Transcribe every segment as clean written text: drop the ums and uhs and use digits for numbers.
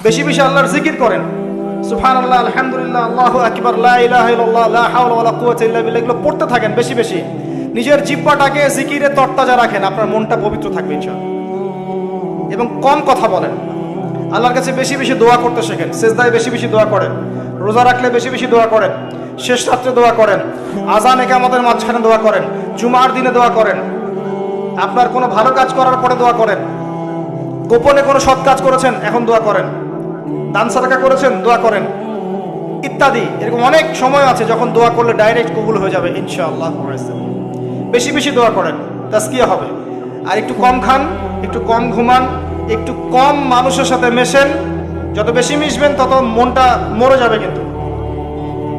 বেশি বেশি আল্লাহর জিকির করেন, সুবহানাল্লাহ, আলহামদুলিল্লাহ, আল্লাহু আকবার, লা ইলাহা ইল্লাল্লাহ, লা হাওলা ওয়ালা কুওয়াতা ইল্লা বিল্লাহ, এগুলো পড়তে থাকেন বেশি বেশি। নিজের জিহ্বাটাকে জিকিরে তরতাজা রাখেন, আপনার মনটা পবিত্র থাকবে ইনশাআল্লাহ। এবং কম কথা বলেন, আল্লাহর কাছে বেশি বেশি দোয়া করতে শেখেন, সেজদায় বেশি বেশি দোয়া করেন, রোজা রাখলে বেশি বেশি দোয়া করেন, শেষ রাত্রে দোয়া করেন, আযান ইকামতের মাঝখানে দোয়া করেন, জুমার দিনে দোয়া করেন, আপনার কোনো ভালো কাজ করার পরে দোয়া করেন, গোপনে কোনো সৎ কাজ করেছেন এখন দোয়া করেন, দান সাদাকা করেছেন দোয়া করেন, ইত্যাদি। এরকম অনেক সময় আছে যখন দোয়া করলে ডাইরেক্ট কবুল হয়ে যাবে ইনশাআল্লাহ। বেশি বেশি দোয়া করেন, তাজকিয়া হবে। আর একটু কম খান, একটু কম ঘুমান, একটু কম মানুষের সাথে মেশেন। যত বেশি মিশবেন তত মনটা মরে যাবে। কিন্তু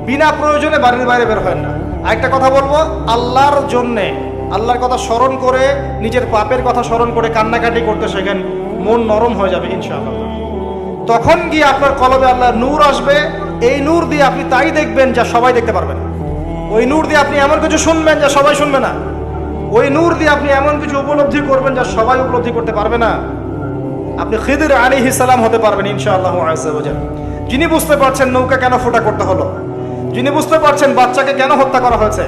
বিনা প্রয়োজনে বাড়ির বাইরে বের হয় না। আরেকটা কথা বলবো, আল্লাহর জন্যে, আল্লাহর কথা স্মরণ করে, নিজের পাপের কথা স্মরণ করে কান্নাকাটি করতে শেখেন, মন নরম হয়ে যাবে ইনশাআল্লাহ। তখন গিয়ে আপনার কলবে আল্লাহর নূর আসবে। এই নূর দিয়ে আপনি তাই দেখবেন যা সবাই দেখতে পারবেন। ওই নূর দিয়ে আপনি এমন কিছু শুনবেন যা সবাই শুনবে না। ওই নূর দিয়ে আপনি এমন কিছু উপলব্ধি করবেন যা সবাই উপলব্ধি করতে পারবে না। আপনি খিদির আলাইহিস সালাম হতে পারবেন ইনশাআল্লাহ আযজা ওয়া জাল। যিনি বুঝতে পারছেন নৌকা কেন ফোঁটা করতে হলো, যিনি বুঝতে পারছেন বাচ্চাকে কেন হত্যা করা হয়েছে,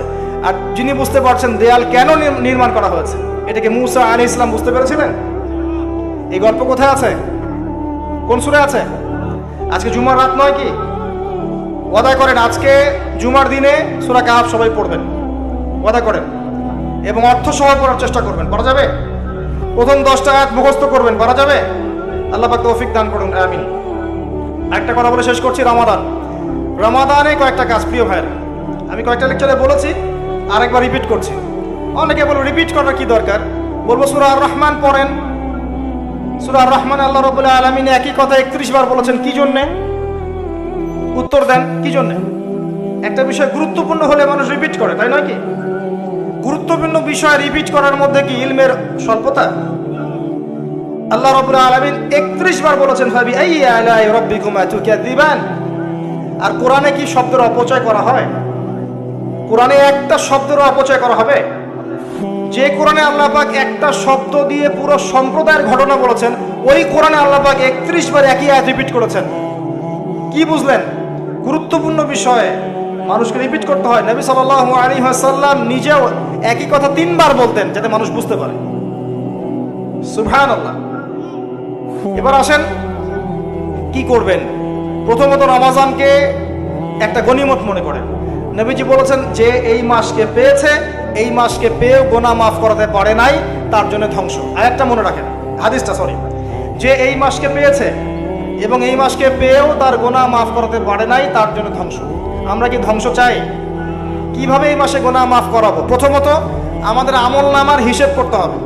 আর যিনি বুঝতে পারছেন দেয়াল কেন নির্মাণ করা হয়েছে, এটাকে মুসা আলাইহিস সালাম বুঝতে পেরেছিলেন? এই গল্প কোথায় আছে? কোন সূরায় আছে? আজকে জুমার রাত নয় কি? ওয়াদা করেন আজকে জুমার দিনে সূরা কাহফ সবাই পড়বেন, ওয়াদা করেন, এবং অর্থ সহ পড়ার চেষ্টা করবেন। পড়া যাবে? প্রথম 10টা আয়াত মুখস্থ করবেন, পারা যাবে? আল্লাহ পাক তৌফিক দান করুন, আমিন। একটা কথা বলে শেষ করছি, রমাদানে কয়েকটা কাজ। প্রিয় ভাইয়েরা, আমি কয়েকটা লেকচারে বলেছি, আরেকবার রিপিট করছি। অনেকে বলবো রিপিট করার কি দরকার? বলবো সূরা আর রহমান পড়েন। সূরা আর রহমান আল্লাহ রাব্বুল আলামিন একই কথা 31 বার বলেছেন। কি জন্যে? উত্তর দেন, কি জন্যে? একটা বিষয় গুরুত্বপূর্ণ হলে মানুষ রিপিট করে, তাই নয় কি? গুরুত্বপূর্ণ বিষয় রিপিট করার মধ্যে কি ইলমের স্বল্পতা? আল্লাহ রাব্বুল আলামিন 31 বার বলেছেন ফাবি আইয়ি আলাই রাব্বিকুমা তুকাযিবান। আর কোরআনে কি শব্দের অপচয় করা হয়? কোরআনে একটা শব্দের অপচয় করা হবে? যে কোরআনে আল্লাহ পাক একটা শব্দ দিয়ে পুরো সম্প্রদায়ের ঘটনা বলেছেন, ওই কোরআনে আল্লাহ পাক 31 বার একই আয়াত রিপিট করেছেন। কি বুঝলেন? গুরুত্বপূর্ণ বিষয়ে মানুষকে রিপিট করতে হয়। নবী সাল্লাল্লাহু আলাইহি ওয়াসাল্লাম নিজেও একই কথা 3 বার বলতেন যাতে মানুষ বুঝতে পারে। সুবহানাল্লাহ। এবার আসেন কি করবেন। প্রথমত রমজানকে একটা গনিমত মনে করেন। নবীজি বলেছেন যে এই মাসকে পেয়েছে, এই মাসকে পেয়েও গুনাহ মাফ করাতে পারে নাই, তার জন্য ধ্বংস। আয়াতটা মনে রাখেন, হাদিসটা, যে এই মাসকে পেয়েছে এবং এই মাসকে পেয়েও তার গুনাহ মাফ করাতে পারে নাই, তার জন্য ধ্বংস। আমরা কি ধ্বংস চাই? কিভাবে এই মাসে গুনাহ মাফ করাবো? প্রথমত আমাদের আমলনামার হিসেব করতে হবে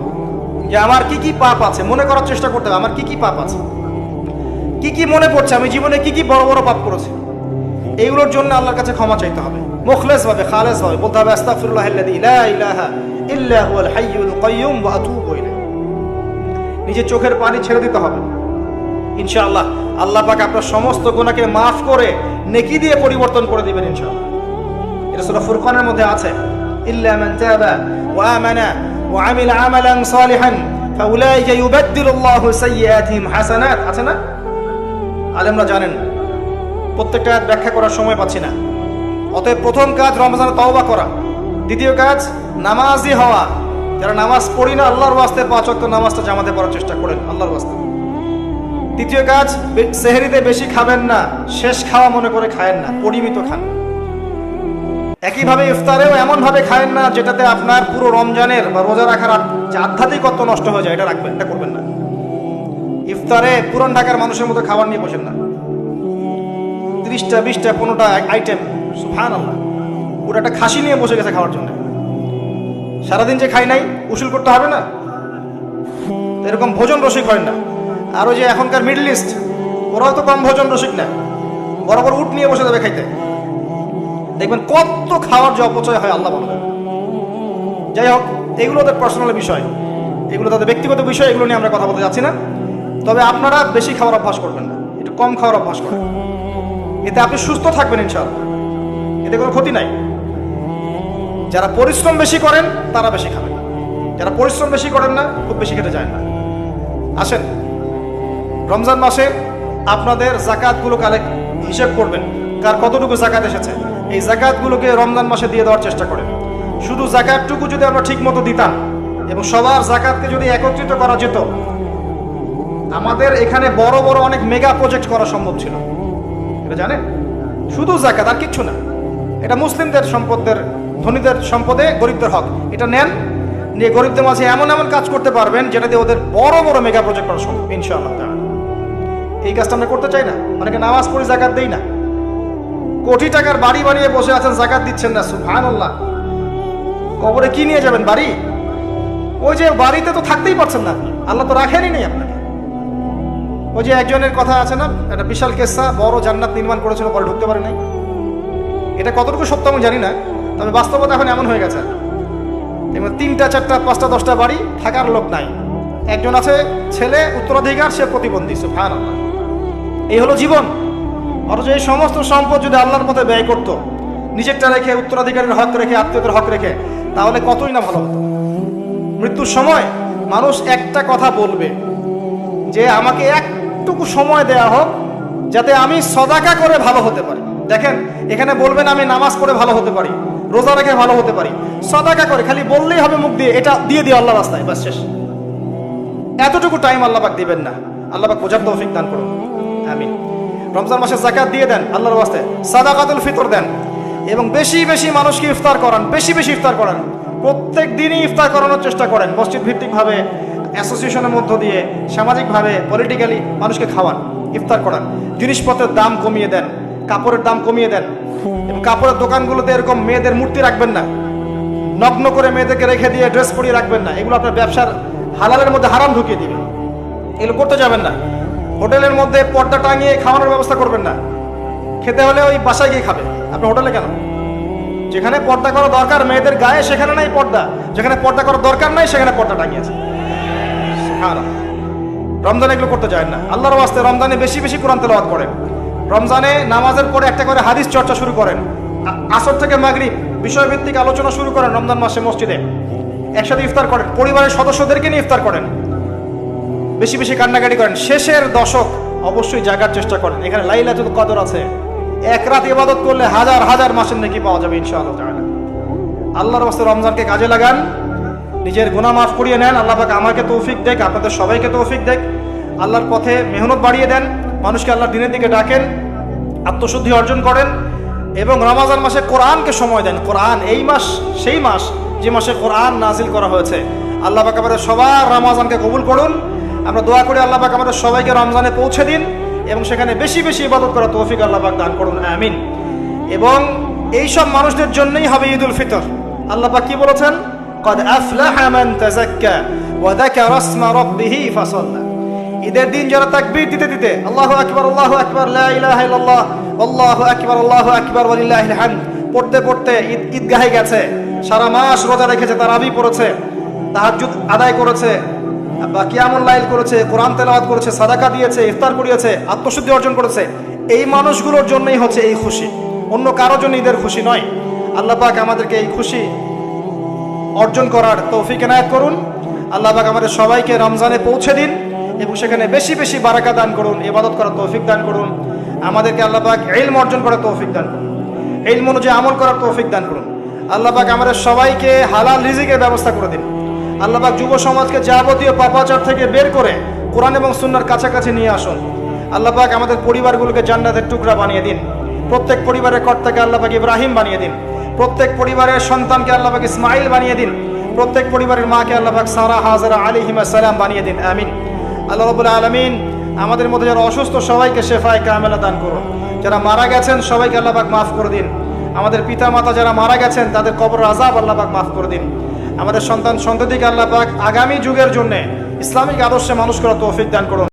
যে আমার কি কি পাপ আছে। মনে করার চেষ্টা করতে হবে আমার কি কি পাপ আছে, কি কি মনে পড়ছে, আমি জীবনে কি কি বড় বড় পাপ করেছি। এইগুলোর জন্য আল্লাহর কাছে ক্ষমা চাইতে হবে, মুখলেস ভাবে, খালেস ভাবে বলতে হবে আস্তাগফিরুল্লাহাল্লাযী লা ইলাহা ইল্লা হুয়াল হাইয়ুল কাইয়্যুম ওয়া আতুবু ইলাইহি। নিজে চোখের পানি ছেড়ে দিতে হবে। ইনশাআল্লাহ আল্লাহ পাক আপনার সমস্ত গুনাহকে মাফ করে নেকি দিয়ে পরিবর্তন করে দিবেন ইনশাআল্লাহ। এটা সূরা ফুরকানের মধ্যে আছে, ইল্লা মান তাবা ওয়া আমানা ওয়া আমিলা আমালান সালিহান ফাউলাইকা ইউবাদদিলুল্লাহু সাইয়্যাতিহিম হাসানাত। আছে না? আলেমরা জানেন। প্রত্যেকটা আয়াত ব্যাখ্যা করার সময় পাচ্ছি না। অতএব প্রথম কাজ রমজানে তওবা করা। দ্বিতীয় কাজ নামাজি হওয়া। যারা নামাজ পড়ি না আল্লাহর ওয়াস্তে 5 ওয়াক্ত নামাজটা জামাতে পড়ার চেষ্টা করেন আল্লাহর ওয়াস্তে। তৃতীয় কাজ সেহরিতে বেশি খাবেন না, শেষ খাওয়া মনে করে খায়েন না, পরিমিত খান। একইভাবে ইফতারেও এমন ভাবে খায়েন না যেটাতে আপনার পুরো রমজানের বা রোজা রাখার যে আধ্যাত্মিকত্ব নষ্ট হয়ে যায়, এটা রাখবেন, এটা করবেন না। ইফতারে পুরান ঢাকার মানুষের মতো খাবার নিয়ে বসেন না। 30টা 20টা 15টা আইটেম, সুবহানাল্লাহ। পুরো একটা খাসি নিয়ে বসে গেছে খাওয়ার জন্য। সারাদিন যে খাই নাই, উসুল করতে হবে না? এরকম ভোজন রসিক হয় না। আর ওই যে এখনকার মিডল ইস্ট, ওরাও তো কম ভোজন রসিক না, বরাবর উট নিয়ে বসে যাবে খাইতে। দেখবেন কত খাওয়ার যে অপচয় হয় আল্লাহ বলে। যাই হোক, এগুলো তাদের পার্সোনাল বিষয়, এগুলো তাদের ব্যক্তিগত বিষয়, এগুলো নিয়ে আমরা কথা বলতে যাচ্ছি না। তবে আপনারা বেশি খাওয়ার অভ্যাস করবেন না, একটু কম খাওয়ার অভ্যাস করেন। এতে আপনি সুস্থ থাকবেন ইনশাআল্লাহ, এতে কোনো ক্ষতি নাই। যারা পরিশ্রম বেশি করেন তারা বেশি খাবেন, যারা পরিশ্রম বেশি করেন না খুব বেশি খেতে যায় না। আসেন রমজান মাসে আপনাদের জাকাতগুলো হিসেব করবেন, কার কতটুকু জাকাত এসেছে। এই জাকাতগুলোকে রমজান মাসে দিয়ে দেওয়ার চেষ্টা করেন। শুধু জাকাতটুকু যদি আমরা ঠিক মতো দিতাম এবং সবার জাকাতকে যদি একত্রিত করা যেত, আমাদের এখানে বড় বড় অনেক মেগা প্রজেক্ট করা সম্ভব ছিল। এটা জানেন, শুধু জাকাত আর কিচ্ছু না। এটা মুসলিমদের সম্পদের, ধনীদের সম্পদে গরিবদের হক। এটা নেন, নিয়ে গরিবদের মাঝে এমন এমন কাজ করতে পারবেন যেটা দিয়ে ওদের বড় বড় মেগা প্রজেক্ট করা সম্ভব ইনশাআল্লাহ। এই কাজটা আমরা করতে চাই না। অনেকে নামাজ পড়ে জাকাত দেই না, কোটি টাকার বাড়ি বানিয়ে বসে আছেন, জাকাত দিচ্ছেন না। সুবহানাল্লাহ। কবরে কি নিয়ে যাবেন? বাড়ি? ওই যে বাড়িতে তো থাকতেই পারছেন না, আল্লাহ তো রাখেনই নেই আপনাকে। ওই যে একজনের কথা আছে না, একটা বিশাল কেসা, বড় জান্নাত নির্মাণ করেছিল, পরে ঢুকতে পারে নাই। এটা কতটুকু সত্য আমি জানি না, তবে বাস্তবতা এখন এমন হয়ে গেছে। এবার 3টা 4টা 5টা 10টা বাড়ি, থাকার লোক নাই। একজন আছে ছেলে উত্তরাধিকার, সে প্রতিবন্ধী। সুবহানাল্লাহ। এই হলো জীবন। অথচ এই সমস্ত সম্পদ যদি আল্লাহর পথে ব্যয় করত, নিজেরটা রেখে, উত্তরাধিকারের হক রেখে, আত্মীয়দের হক রেখে, তাহলে কতই না ভালো হতো। মৃত্যুর সময় মানুষ একটা কথা বলবে যে আমাকে একটুকু সময় দেয়া হোক যাতে আমি সদাকা করে ভালো হতে পারি। দেখেন, এখানে বলবেন আমি নামাজ পড়ে ভালো হতে পারি, রোজা রেখে ভালো হতে পারি। সদাকা করে খালি বললেই হবে মুখ দিয়ে, এটা দিয়ে দিও আল্লাহর রাস্তায়, বাস শেষ। এতটুকু টাইম আল্লাহ পাক দিবেন না। আল্লাহ পাক বোঝার তৌফিক দান করুন, আমিন। রমজান মাসে যাকাত দিয়ে দেন আল্লাহর ওয়াস্তে, সাদাকাতুল ফিতর দেন, এবং বেশি বেশি মানুষকে ইফতার করান, বেশি বেশি ইফতার করান। প্রত্যেক দিনই ইফতার করানোর চেষ্টা করেন, মসজিদ ভিত্তিকভাবে, অ্যাসোসিয়েশনের মধ্য দিয়ে, সামাজিকভাবে, পলিটিক্যালি মানুষকে খাওয়ান, ইফতার করান। জিনিসপত্রের দাম কমিয়ে দেন, কাপড়ের দাম কমিয়ে দেন, এবং কাপড়ের দোকানগুলোতে এরকম মেয়েদের মূর্তি রাখবেন না, নগ্ন করে মেয়েদেরকে রেখে দিয়ে ড্রেস পরিয়ে রাখবেন না। এগুলো আপনার ব্যবসার হালালের মধ্যে হারাম ঢুকিয়ে দিবে, এগুলো করতে যাবেন না। হোটেলের মধ্যে পর্দা টাঙিয়ে খাওয়ানোর ব্যবস্থা করবেন না। খেতে হলে ওই বাসায় গিয়ে খাবে, আপনি হোটেলে কেন? যেখানে পর্দা করা দরকার মেয়েদের গায়ে, সেখানে নাই পর্দা। যেখানে পর্দা করার দরকার নাই, সেখানে পর্দা টাঙিয়েছে। রমজানে এগুলো করতে যায় না। আল্লাহর ওয়াস্তে রমজানে বেশি বেশি কোরআন তেলাওয়াত করেন। রমজানে নামাজের পরে একটা করে হাদিস চর্চা শুরু করেন। আসর থেকে মাগরিব বিষয়ভিত্তিক আলোচনা শুরু করেন। রমজান মাসে মসজিদে একসাথে ইফতার করেন, পরিবারের সদস্যদেরকে নিয়ে ইফতার করেন, বেশি বেশি কান্নাকাটি করেন। শেষের দশক অবশ্যই জাগার চেষ্টা করেন। এখানে লাইলাতুল কদর আছে, এক রাত ইবাদত করলে হাজার হাজার মাসের নেকি পাওয়া যাবে ইনশাআল্লাহ তাআলা। আল্লাহর ওয়াস্তে রমজানকে কাজে লাগান, নিজের গুনাহ মাফ করিয়ে নেন। আল্লাহ পাক আমাকে তৌফিক দেখ, আপনাদের সবাইকে তৌফিক দেখ। আল্লাহর পথে মেহনত বাড়িয়ে দেন, মানুষকে আল্লাহর দ্বীনের দিকে ডাকেন, আত্মশুদ্ধি অর্জন করেন, এবং রমজান মাসে কোরআনকে সময় দেন। কোরআন এই মাস সেই মাস যে মাসে কোরআন নাজিল করা হয়েছে। আল্লাহ পাক আমাদের সবার রমজানকে কবুল করুন। আমরা দোয়া করি আল্লাহ পাক আমাদের সবাইকে রমজানে পৌঁছে দিন এবং সেখানে বেশি বেশি ইবাদত করার তৌফিক আল্লাহ পাক দান করুন, আমিন। এবং এই সব মানুষদের জন্যই হবে ঈদুল ফিতর। আল্লাহ পাক কি বলেছেন? قد أفلح من تزكى وذكر اسم ربه فصلى। ঈদের দিন যারা তাকবীর দিতে দিতে আল্লাহু আকবার লা ইলাহা ইল্লাল্লাহ আল্লাহু আকবার ওয়ালিল্লাহিল হামদ পড়তে পড়তে ঈদগাহে গেছে, সারা মাস রোজা রেখেছে, তারাবি পড়েছে, তাহাজ্জুদ আদায় করেছে, বা কিয়ামুল লাইল করেছে, কোরআন তেলাওয়াত করেছে, সাদাকা দিয়েছে, ইফতার করিয়েছে, আত্মশুদ্ধি অর্জন করেছে, এই মানুষগুলোর জন্যই হচ্ছে এই খুশি, অন্য কারোর জন্য ঈদের খুশি নয়। আল্লাহ পাক আমাদেরকে এই খুশি অর্জন করার তৌফিক এনায়েত করুন। আল্লাহ পাক আমাদের সবাইকে রমজানে পৌঁছে দিন এবং সেখানে বেশি বেশি বারাকা দান করুন, ইবাদত করার তৌফিক দান করুন। আমাদেরকে আল্লাহ পাক ইলম অর্জন করার তৌফিক দান করুন, ইলম অনুযায়ী আমল করার তৌফিক দান করুন। আল্লাহ পাক আমাদের সবাইকে হালাল রিজিকের ব্যবস্থা করে দিন। আল্লাহ পাক যুব সমাজকে যাবতীয় পাপাচার থেকে বের করে কোরআন এবং সুন্নাহর কাছাকাছি নিয়ে আসুন। আল্লাহ পাক আমাদের পরিবারগুলোকে জান্নাতের টুকরা বানিয়ে দিন। প্রত্যেক পরিবারের কর্তাকে আল্লাহ পাক ইব্রাহিম বানিয়ে দিন। প্রত্যেক পরিবারের সন্তানকে আল্লাহ পাক ইসমাইল বানিয়ে দিন। প্রত্যেক পরিবারের মাকে আল্লাহ পাক সারা হাজরা আলাইহিমা সালাম বানিয়ে দিন, আমিন। আল্লাহ রাব্বুল আলামিন আমাদের মধ্যে যারা অসুস্থ সবাইকে শেফায়ে কামেলা দান করুন। যারা মারা গেছেন সবাইকে আল্লাহ পাক মাফ করে দিন। আমাদের পিতা মাতা যারা মারা গেছেন তাদের কবরের আযাব আল্লাহ পাক মাফ করে দিন। আমাদের সন্তান সন্ততিকে আল্লাহ পাক আগামী যুগের জন্য ইসলামিক আদর্শে মানুষ করার তৌফিক দান করুন।